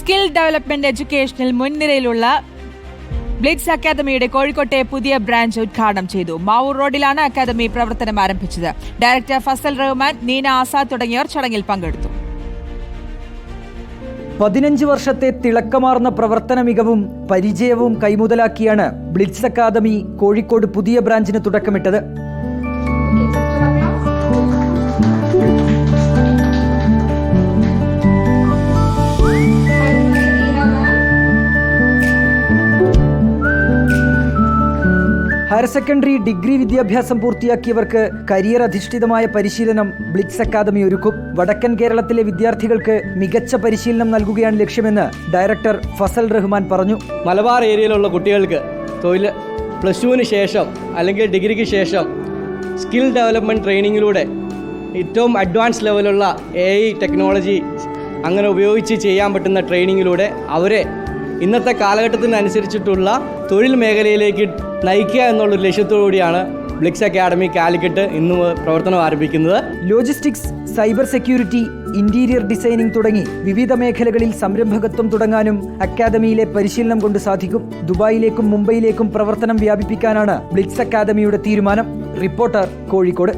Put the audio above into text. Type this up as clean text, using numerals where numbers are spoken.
Skill development എഡ്യൂക്കേഷനിൽ മുൻനിരയിലുള്ള blitz അക്കാദമിയുടെ കോഴിക്കോട്ടെ പുതിയ ബ്രാഞ്ച് ഉദ്ഘാടനം ചെയ്തു. മാവൂർ റോഡിലാണ് അക്കാദമി പ്രവർത്തനം ആരംഭിച്ചത്. ഡയറക്ടർ ഫസൽ റഹ്മാൻ, നീന ആസാദ് തുടങ്ങിയവർ ചടങ്ങിൽ പങ്കെടുത്തു. 15 വർഷത്തെ തിളക്കമാർന്ന പ്രവർത്തന മികവും പരിചയവും കൈമുതലാക്കിയാണ് ബ്ലിറ്റ്സ് അക്കാദമി കോഴിക്കോട് പുതിയ ബ്രാഞ്ചിന് തുടക്കമിട്ടത്. ഹയർ സെക്കൻഡറി, ഡിഗ്രി വിദ്യാഭ്യാസം പൂർത്തിയാക്കിയവർക്ക് കരിയർ അധിഷ്ഠിതമായ പരിശീലനം ബ്ലിറ്റ്സ് അക്കാദമി ഒരുക്കും. വടക്കൻ കേരളത്തിലെ വിദ്യാർത്ഥികൾക്ക് മികച്ച പരിശീലനം നൽകുകയാണ് ലക്ഷ്യമെന്ന് ഡയറക്ടർ ഫസൽ റഹ്മാൻ പറഞ്ഞു. മലബാർ ഏരിയയിലുള്ള കുട്ടികൾക്ക് തൊഴിൽ +2 ശേഷം അല്ലെങ്കിൽ ഡിഗ്രിക്ക് ശേഷം സ്കിൽ ഡെവലപ്മെൻറ്റ് ട്രെയിനിങ്ങിലൂടെ ഏറ്റവും അഡ്വാൻസ് ലെവലുള്ള AI ടെക്നോളജി അങ്ങനെ ഉപയോഗിച്ച് ചെയ്യാൻ പറ്റുന്ന ട്രെയിനിങ്ങിലൂടെ അവരെ ഇന്നത്തെ കാലഘട്ടത്തിനനുസരിച്ചിട്ടുള്ള തൊഴിൽ മേഖലയിലേക്ക് നയിക്കുക എന്നുള്ളൊരു ലക്ഷ്യത്തോടുകൂടിയാണ് ബ്ലിറ്റ്സ് അക്കാദമി കാലിക്കറ്റ് ഇന്ന് പ്രവർത്തനം ആരംഭിക്കുന്നത്. Logistics, cyber security, interior designing തുടങ്ങി വിവിധ മേഖലകളിൽ സംരംഭകത്വം തുടങ്ങാനും അക്കാദമിയിലെ പരിശീലനം കൊണ്ട് സാധിക്കും. ദുബായിലേക്കും മുംബൈയിലേക്കും പ്രവർത്തനം വ്യാപിപ്പിക്കാനാണ് ബ്ലിറ്റ്സ് അക്കാദമിയുടെ തീരുമാനം. റിപ്പോർട്ടർ, കോഴിക്കോട്.